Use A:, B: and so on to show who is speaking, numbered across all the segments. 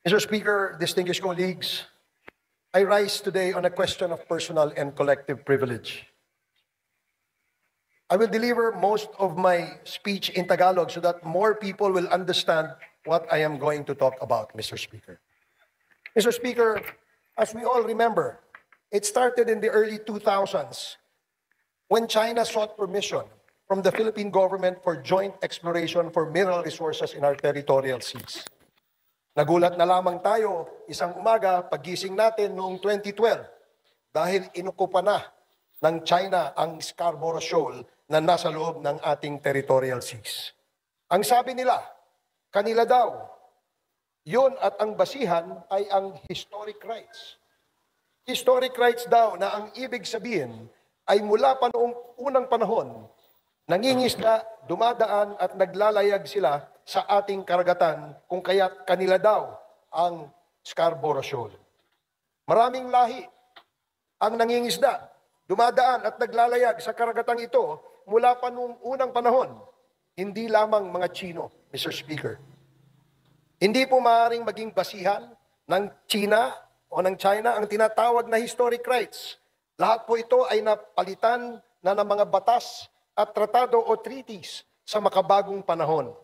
A: Mr. Speaker, distinguished colleagues, I rise today on a question of personal and collective privilege. I will deliver most of my speech in Tagalog so that more people will understand what I am going to talk about, Mr. Speaker. Mr. Speaker, as we all remember, it started in the early 2000s when China sought permission from the Philippine government for joint exploration for mineral resources in our territorial seas. Nagulat na lamang tayo isang umaga paggising natin noong 2012 dahil inukupa na ng China ang Scarborough Shoal na nasa loob ng ating territorial seas. Ang sabi nila, kanila daw, yun at ang basihan ay ang historic rights. Historic rights daw na ang ibig sabihin ay mula pa noong unang panahon, nangingisda, dumadaan at naglalayag sila sa ating karagatan kung kaya't kanila daw ang Scarborough Shoal. Maraming lahi ang nangingisda, dumadaan at naglalayag sa karagatang ito mula pa noong unang panahon, hindi lamang mga Chino, Mr. Speaker. Hindi po maaaring maging basihan ng China o ng China ang tinatawag na historic rights. Lahat po ito ay napalitan na ng mga batas at tratado o treaties sa makabagong panahon.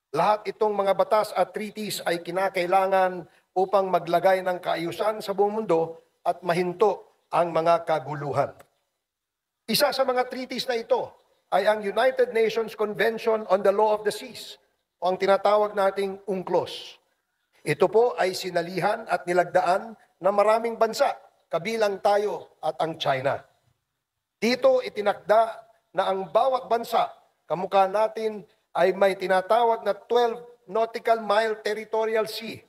A: Lahat itong mga batas at treaties ay kinakailangan upang maglagay ng kaayusan sa buong mundo at mahinto ang mga kaguluhan. Isa sa mga treaties na ito ay ang United Nations Convention on the Law of the Seas o ang tinatawag nating UNCLOS. Ito po ay sinalihan at nilagdaan ng maraming bansa, kabilang tayo at ang China. Dito itinakda na ang bawat bansa, kamukha natin, ay may tinatawag na 12 nautical mile territorial sea.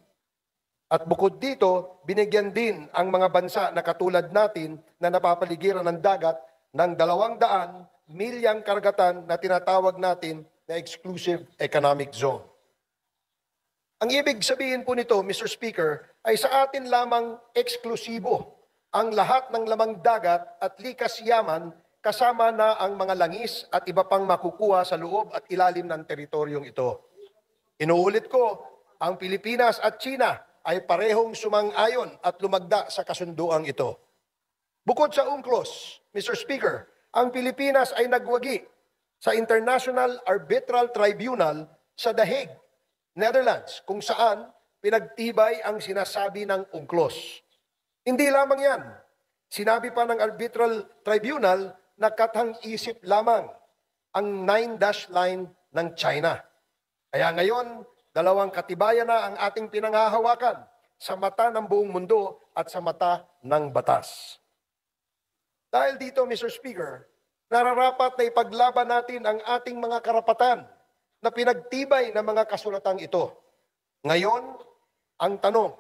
A: At bukod dito, binigyan din ang mga bansa na katulad natin na napapaligiran ng dagat ng 200 milyang karagatan na tinatawag natin na exclusive economic zone. Ang ibig sabihin po nito, Mr. Speaker, ay sa atin lamang eksklusibo ang lahat ng lamang dagat at likas yaman kasama na ang mga langis at iba pang makukuha sa loob at ilalim ng teritoryong ito. Inuulit ko, ang Pilipinas at China ay parehong sumang-ayon at lumagda sa kasunduang ito. Bukod sa UNCLOS, Mr. Speaker, ang Pilipinas ay nagwagi sa International Arbitral Tribunal sa The Hague, Netherlands, kung saan pinagtibay ang sinasabi ng UNCLOS. Hindi lamang yan. Sinabi pa ng Arbitral Tribunal na katang-isip lamang ang 9-dash line ng China. Kaya ngayon, dalawang katibayan na ang ating pinanghahawakan sa mata ng buong mundo at sa mata ng batas. Dahil dito, Mr. Speaker, nararapat na ipaglaban natin ang ating mga karapatan na pinagtibay ng mga kasulatang ito. Ngayon, ang tanong,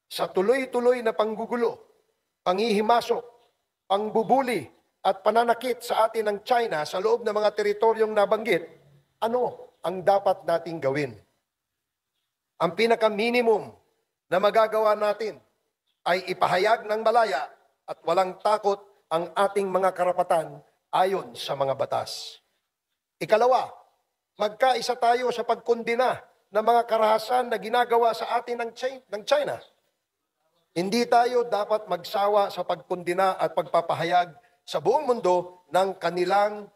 A: sa tuloy-tuloy na panggugulo, panghihimasok, pangbubuli, at pananakit sa atin ng China sa loob ng mga teritoryong nabanggit, ano ang dapat nating gawin? Ang pinaka-minimum na magagawa natin ay ipahayag ng malaya at walang takot ang ating mga karapatan ayon sa mga batas. Ikalawa, magkaisa tayo sa pagkondena ng mga karahasan na ginagawa sa atin ng China. Hindi tayo dapat magsawa sa pagkondena at pagpapahayag sa buong mundo ng kanilang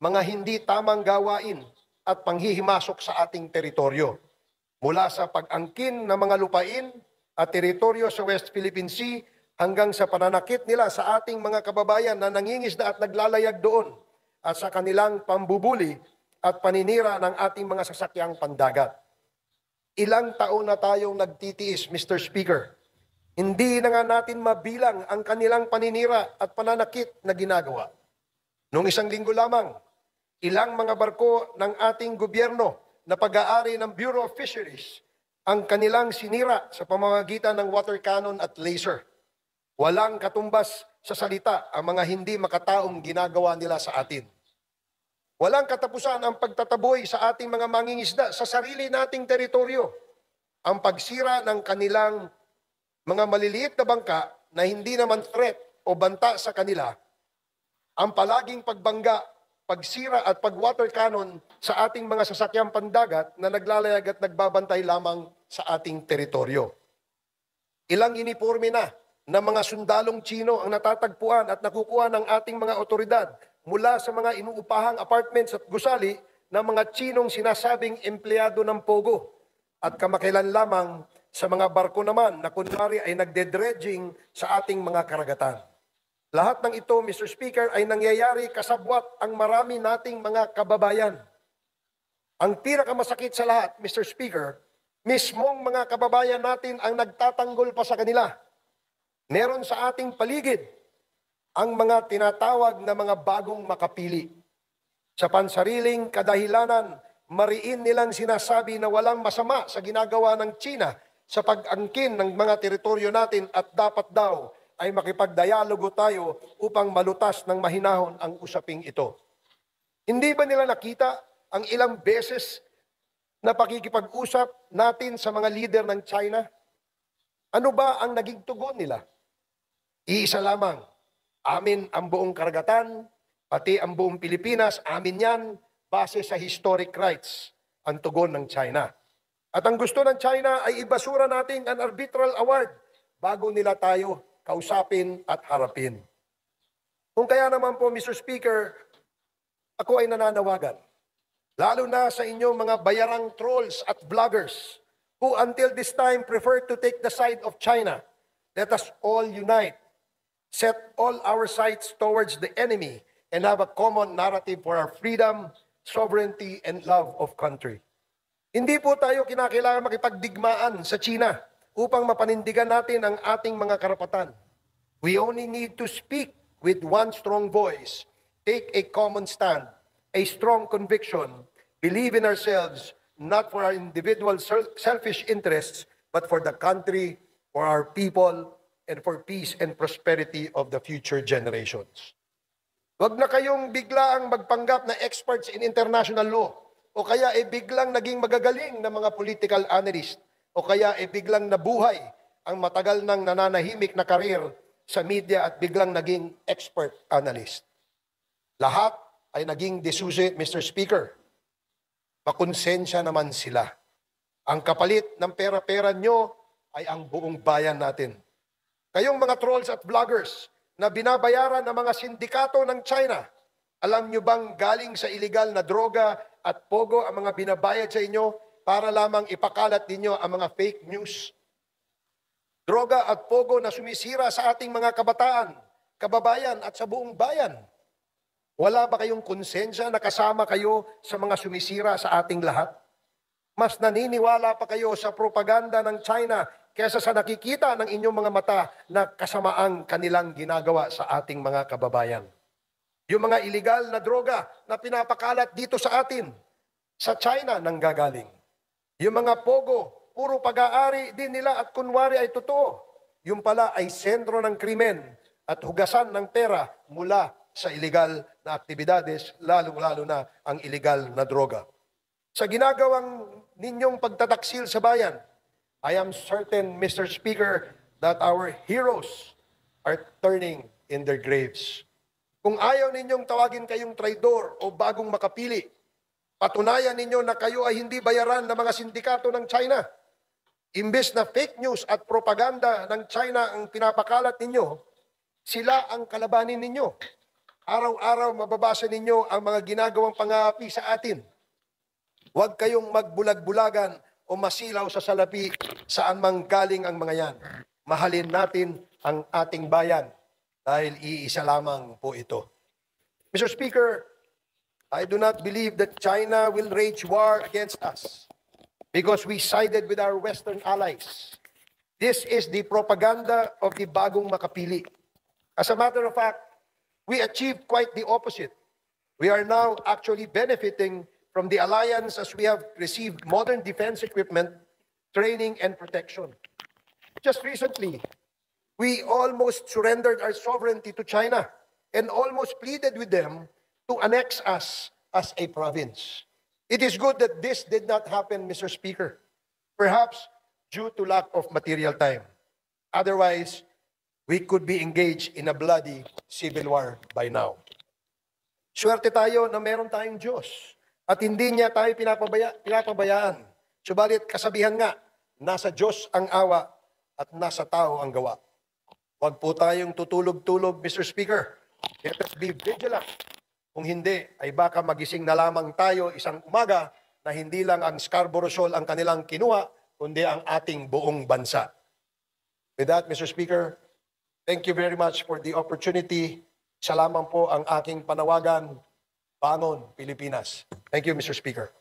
A: mga hindi tamang gawain at panghihimasok sa ating teritoryo. Mula sa pag-angkin ng mga lupain at teritoryo sa West Philippine Sea hanggang sa pananakit nila sa ating mga kababayan na nangingisda at naglalayag doon at sa kanilang pambubuli at paninira ng ating mga sasakyang pandagat. Ilang taon na tayong nagtitiis, Mr. Speaker. Hindi na nga natin mabilang ang kanilang paninira at pananakit na ginagawa. Noong isang linggo lamang, ilang mga barko ng ating gobyerno na pag-aari ng Bureau of Fisheries ang kanilang sinira sa pamamagitan ng water cannon at laser. Walang katumbas sa salita ang mga hindi makataong ginagawa nila sa atin. Walang katapusan ang pagtataboy sa ating mga mangingisda sa sarili nating teritoryo. Ang pagsira ng kanilang mga maliliit na bangka na hindi naman threat o banta sa kanila, ang palaging pagbangga, pagsira at pag-water cannon sa ating mga sasakyang pandagat na naglalayag at nagbabantay lamang sa ating teritoryo. Ilang iniporme na ng mga sundalong Chino ang natatagpuan at nakukuha ng ating mga otoridad mula sa mga inuupahang apartments at gusali ng mga Chinong sinasabing empleyado ng Pogo at kamakailan lamang sa mga barko naman na kunwari ay nagde-dredging sa ating mga karagatan. Lahat ng ito, Mr. Speaker, ay nangyayari kasabwat ang marami nating mga kababayan. Ang pinakamasakit sa lahat, Mr. Speaker, mismong mga kababayan natin ang nagtatanggol pa sa kanila. Meron sa ating paligid ang mga tinatawag na mga bagong makapili. Sa pansariling kadahilanan, mariin nilang sinasabi na walang masama sa ginagawa ng China sa pag-angkin ng mga teritoryo natin at dapat daw ay makipagdialogo tayo upang malutas ng mahinahon ang usaping ito. Hindi ba nila nakita ang ilang beses na pakikipag-usap natin sa mga leader ng China? Ano ba ang naging tugon nila? Iisa lamang, amin ang buong karagatan, pati ang buong Pilipinas, amin yan, base sa historic rights, ang tugon ng China. At ang gusto ng China ay ibasura natin ang arbitral award bago nila tayo kausapin at harapin. Kung kaya naman po, Mr. Speaker, ako ay nananawagan, lalo na sa inyong mga bayarang trolls at vloggers who until this time prefer to take the side of China. Let us all unite, set all our sights towards the enemy, and have a common narrative for our freedom, sovereignty, and love of country. Hindi po tayo kinakailangan makipagdigmaan sa China upang mapanindigan natin ang ating mga karapatan. We only need to speak with one strong voice, take a common stand, a strong conviction, believe in ourselves, not for our individual selfish interests, but for the country, for our people, and for peace and prosperity of the future generations. Huwag na kayong biglaang magpanggap na experts in international law, o kaya ay biglang naging magagaling na mga political analyst, o kaya ay biglang nabuhay ang matagal nang nananahimik na karir sa media at biglang naging expert analyst. Lahat ay naging desusi, Mr. Speaker. Makonsensya naman sila. Ang kapalit ng pera-pera nyo ay ang buong bayan natin. Kayong mga trolls at vloggers na binabayaran ng mga sindikato ng China, alam nyo bang galing sa iligal na droga at pogo ang mga binabayad sa inyo para lamang ipakalat ninyo ang mga fake news? Droga at pogo na sumisira sa ating mga kabataan, kababayan at sa buong bayan. Wala ba kayong konsensya na kasama kayo sa mga sumisira sa ating lahat? Mas naniniwala pa kayo sa propaganda ng China kaysa sa nakikita ng inyong mga mata na kasamaang kanilang ginagawa sa ating mga kababayan. Yung mga illegal na droga na pinapakalat dito sa atin, sa China nanggagaling. Yung mga pogo, puro pag-aari din nila at kunwari ay totoo. Yung pala ay sentro ng krimen at hugasan ng pera mula sa illegal na aktibidades, lalo-lalo na ang illegal na droga. Sa ginagawang ninyong pagtataksil sa bayan, I am certain, Mr. Speaker, that our heroes are turning in their graves. Kung ayaw ninyong tawagin kayong traidor o bagong makapili, patunayan ninyo na kayo ay hindi bayaran ng mga sindikato ng China. Imbes na fake news at propaganda ng China ang pinapakalat ninyo, sila ang kalabanin ninyo. Araw-araw mababasa ninyo ang mga ginagawang pangapi sa atin. Huwag kayong magbulag-bulagan o masilaw sa salapi saan mang galing ang mga yan. Mahalin natin ang ating bayan dahil iisa lamang po ito. Mr. Speaker, I do not believe that China will wage war against us because we sided with our Western allies. This is the propaganda of the bagong makapili. As a matter of fact, we achieved quite the opposite. We are now actually benefiting from the alliance as we have received modern defense equipment, training, and protection. Just recently, we almost surrendered our sovereignty to China and almost pleaded with them to annex us as a province. It is good that this did not happen, Mr. Speaker, perhaps due to lack of material time. Otherwise, we could be engaged in a bloody civil war by now. Swerte tayo na meron tayong Diyos at hindi niya tayo pinapabayaan. Subalit kasabihan nga, nasa Diyos ang awa at nasa tao ang gawa. Huwag po tayong tutulog-tulog, Mr. Speaker. Let us be vigilant. Kung hindi, ay baka magising na lamang tayo isang umaga na hindi lang ang Scarborough Shoal ang kanilang kinuha, kundi ang ating buong bansa. With that, Mr. Speaker, thank you very much for the opportunity. Isa lamang po ang aking panawagan, bangon Pilipinas. Thank you, Mr. Speaker.